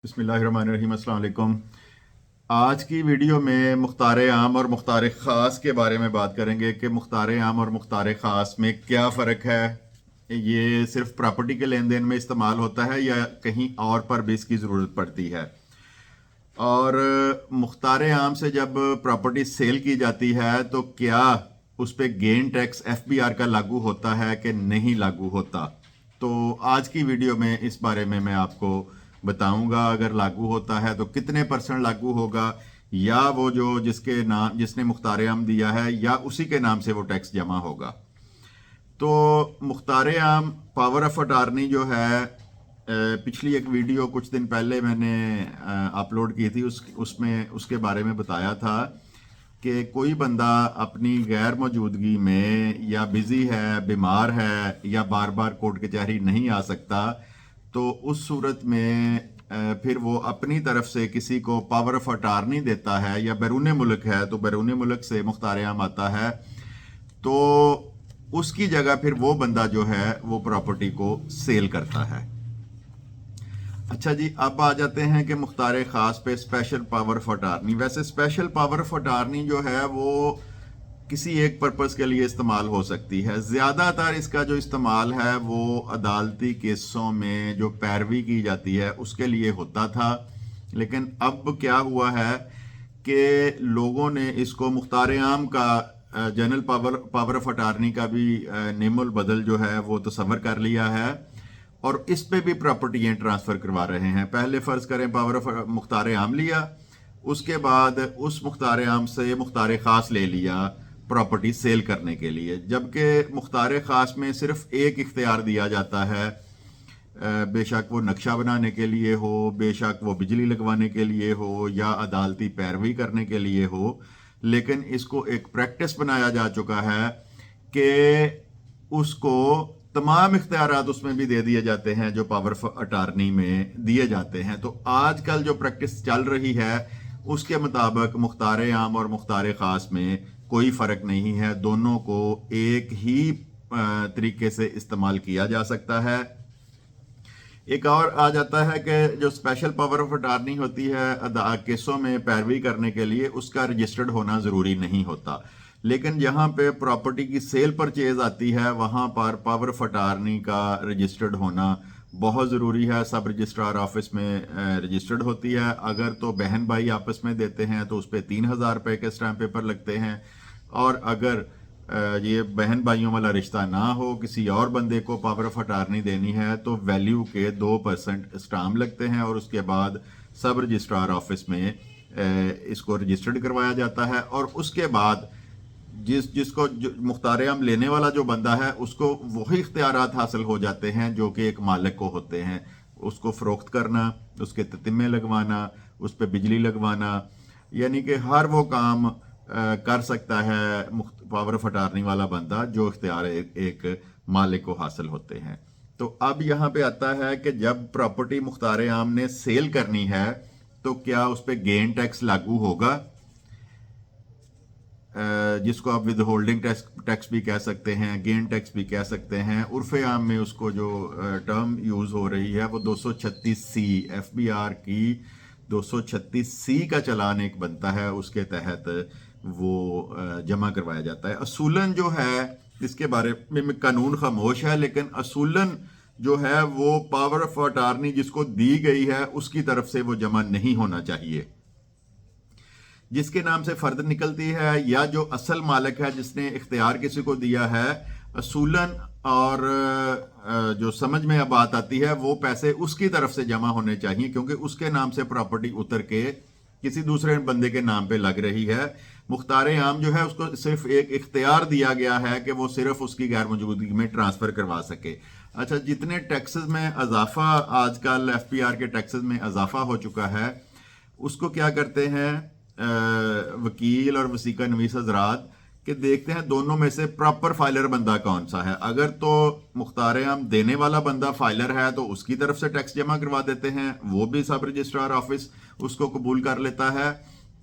बिस्मिल्लाहिर्रहमानिर्रहीम। अस्सलाम वालेकुम। आज की वीडियो में मुख्तार आम और मुख्तार ख़ास के बारे में बात करेंगे कि मुख्तार आम और मुख्तार ख़ास में क्या फ़र्क है। ये सिर्फ प्रॉपर्टी के लेन देन में इस्तेमाल होता है या कहीं और पर भी इसकी ज़रूरत पड़ती है। और मुख्तार आम से जब प्रॉपर्टी सेल की जाती है तो क्या उस पर गेन टैक्स एफबीआर का लागू होता है कि नहीं लागू होता। तो आज की वीडियो में इस बारे में मैं आपको बताऊंगा। अगर लागू होता है तो कितने परसेंट लागू होगा, या वो जो जिसके नाम जिसने मुख्तार आम दिया है या उसी के नाम से वो टैक्स जमा होगा। तो मुख्तार आम पावर ऑफ अटार्नी जो है, पिछली एक वीडियो कुछ दिन पहले मैंने अपलोड की थी, उसमें उसके बारे में बताया था कि कोई बंदा अपनी गैर मौजूदगी में या बिज़ी है, बीमार है या बार बार कोर्ट कचहरी नहीं आ सकता, तो उस सूरत में फिर वो अपनी तरफ से किसी को पावर ऑफ अटार्नी देता है, या बैरून मुल्क है तो बैरून मुल्क से मुख्तार आम आता है, तो उसकी जगह फिर वो बंदा जो है वो प्रॉपर्टी को सेल करता है। अच्छा जी, अब आ जाते हैं कि मुख्तार ख़ास पे स्पेशल पावर ऑफ अटार्नी। वैसे स्पेशल पावर ऑफ अटार्नी जो है वो किसी एक पर्पस के लिए इस्तेमाल हो सकती है। ज़्यादातर इसका जो इस्तेमाल है वो अदालती केसों में जो पैरवी की जाती है उसके लिए होता था। लेकिन अब क्या हुआ है कि लोगों ने इसको मुख्तार आम का जनरल पावर ऑफ अटार्नी का भी नेमुल बदल जो है वो तस्वर कर लिया है, और इस पे भी प्रॉपर्टियां ट्रांसफर करवा रहे हैं। पहले फर्ज करें पावर ऑफ मुख्तार आम लिया, उसके बाद उस मुख्तार आम से मुख्तार ख़ास ले लिया प्रॉपर्टी सेल करने के लिए, जबकि मुख्तार ख़ास में सिर्फ एक इख्तियार दिया जाता है, बेशक वो नक्शा बनाने के लिए हो, बेशक वो बिजली लगवाने के लिए हो या अदालती पैरवी करने के लिए हो। लेकिन इसको एक प्रैक्टिस बनाया जा चुका है कि उसको तमाम इख्तियारात उसमें भी दे दिए जाते हैं जो पावर ऑफ अटार्नी में दिए जाते हैं। तो आजकल जो प्रैक्टिस चल रही है उसके मुताबिक मुख्तार आम और मुख्तार ख़ास में कोई फ़र्क नहीं है, दोनों को एक ही तरीके से इस्तेमाल किया जा सकता है। एक और आ जाता है कि जो स्पेशल पावर ऑफ अटार्नी होती है केसों में पैरवी करने के लिए, उसका रजिस्टर्ड होना ज़रूरी नहीं होता। लेकिन जहाँ पे प्रॉपर्टी की सेल परचेज आती है वहाँ पर पावर ऑफ अटार्नी का रजिस्टर्ड होना बहुत ज़रूरी है। सब रजिस्ट्रार ऑफिस में रजिस्टर्ड होती है। अगर तो बहन भाई आपस में देते हैं तो उस पर 3,000 रुपये के स्टैम्प पेपर लगते हैं, और अगर ये बहन भाइयों वाला रिश्ता ना हो, किसी और बंदे को पावर ऑफ अटार्नी देनी है, तो वैल्यू के 2% स्टाम्प लगते हैं, और उसके बाद सब रजिस्ट्रार ऑफिस में इसको रजिस्टर्ड करवाया जाता है। और उसके बाद जिसको मुख्तार आम लेने वाला जो बंदा है उसको वही इख्तियारात हासिल हो जाते हैं जो कि एक मालिक को होते हैं। उसको फ़रोख्त करना, उसके ततिम्मे लगवाना, उस पर बिजली लगवाना, यानी कि हर वो काम कर सकता है पावर ऑफ अटार्नी वाला बंदा जो इख्तियार एक मालिक को हासिल होते हैं। तो अब यहाँ पे आता है कि जब प्रॉपर्टी मुख्तार आम ने सेल करनी है तो क्या उस पर गेन टैक्स लागू होगा, जिसको आप विद होल्डिंग टैक्स भी कह सकते हैं, गेन टैक्स भी कह सकते हैं। उर्फ आम में उसको जो टर्म यूज़ हो रही है वो 236C एफबीआर की 236C का चालान एक बनता है, उसके तहत वो जमा करवाया जाता है। असूलन जो है इसके बारे में कानून खामोश है, लेकिन असूलन जो है वो पावर ऑफ अटार्नी जिसको दी गई है उसकी तरफ से वो जमा नहीं होना चाहिए। जिसके नाम से फर्द निकलती है या जो असल मालिक है जिसने इख्तियार किसी को दिया है, असूलन और जो समझ में अब बात आती है वो पैसे उसकी तरफ से जमा होने चाहिए, क्योंकि उसके नाम से प्रॉपर्टी उतर के किसी दूसरे बंदे के नाम पे लग रही है। मुख्तार आम जो है उसको सिर्फ एक इख्तियार दिया गया है कि वो सिर्फ उसकी गैर मौजूदगी में ट्रांसफ़र करवा सके। अच्छा, जितने टैक्सेस में इजाफा आजकल एफपीआर के टैक्सेस में इजाफा हो चुका है, उसको क्या करते हैं वकील और वसीका नवीस हजरात कि देखते हैं दोनों में से प्रॉपर फाइलर बंदा कौन सा है। अगर तो मुख्तार आम देने वाला बंदा फाइलर है तो उसकी तरफ से टैक्स जमा करवा देते हैं, वो भी सब रजिस्ट्रार ऑफिस उसको कबूल कर लेता है।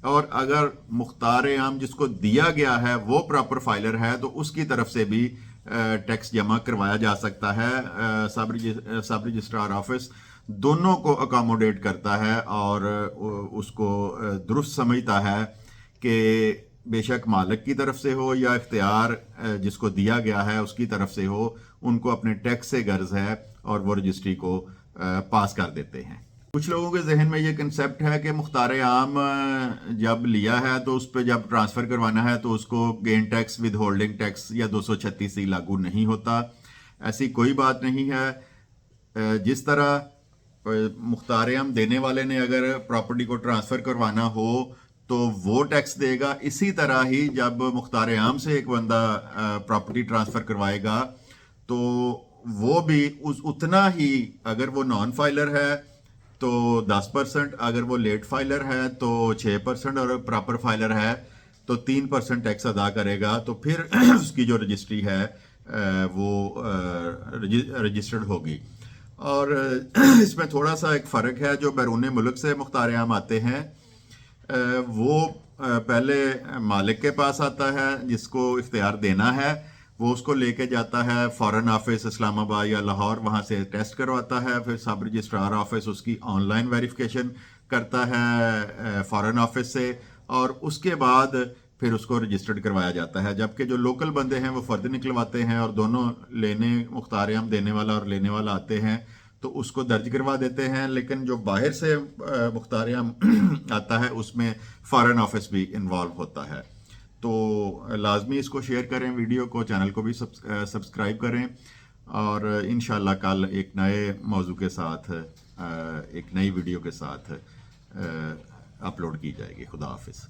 और अगर मुख्तार आम जिसको दिया गया है वो प्रॉपर फाइलर है तो उसकी तरफ से भी टैक्स जमा करवाया जा सकता है सब रजिस्ट्रार ऑफिस। دونوں کو اکاموڈیٹ کرتا ہے اور اس کو درست سمجھتا ہے کہ بے شک مالک کی طرف سے ہو یا اختیار جس کو دیا گیا ہے اس کی طرف سے ہو، ان کو اپنے ٹیکس سے غرض ہے اور وہ رجسٹری کو پاس کر دیتے ہیں۔ کچھ لوگوں کے ذہن میں یہ کنسیپٹ ہے کہ مختار عام جب لیا ہے تو اس پہ جب ٹرانسفر کروانا ہے تو اس کو gain tax withholding tax یا 236 لاگو نہیں ہوتا۔ ایسی کوئی بات نہیں ہے۔ جس طرح مختار عام دینے والے نے اگر پراپرٹی کو ٹرانسفر کروانا ہو تو وہ ٹیکس دے گا، اسی طرح ہی جب مختار عام سے ایک بندہ پراپرٹی ٹرانسفر کروائے گا تو وہ بھی اتنا ہی، اگر وہ نان فائلر ہے تو 10%، اگر وہ لیٹ فائلر ہے تو 6%، اور پراپر فائلر ہے تو 3% ٹیکس ادا کرے گا۔ تو پھر اس کی جو رجسٹری ہے وہ رجسٹرڈ ہوگی۔ اور اس میں تھوڑا سا ایک فرق ہے، جو بیرون ملک سے مختار عام آتے ہیں وہ پہلے مالک کے پاس آتا ہے جس کو اختیار دینا ہے، وہ اس کو لے کے جاتا ہے فارن آفس اسلام آباد یا لاہور، وہاں سے ٹیسٹ کرواتا ہے، پھر سب رجسٹرار آفس اس کی آن لائن ویریفیکیشن کرتا ہے فارن آفس سے، اور اس کے بعد پھر اس کو رجسٹرڈ کروایا جاتا ہے۔ جبکہ جو لوکل بندے ہیں وہ فرد نکلواتے ہیں، اور دونوں مختار عام دینے والا اور لینے والا آتے ہیں تو اس کو درج کروا دیتے ہیں۔ لیکن جو باہر سے مختار عام آتا ہے اس میں فارن آفس بھی انوالو ہوتا ہے۔ تو لازمی اس کو شیئر کریں، ویڈیو کو، چینل کو بھی سبسکرائب کریں، اور انشاءاللہ کل ایک نئے موضوع کے ساتھ ایک نئی ویڈیو کے ساتھ اپلوڈ کی جائے گی۔ خدا حافظ۔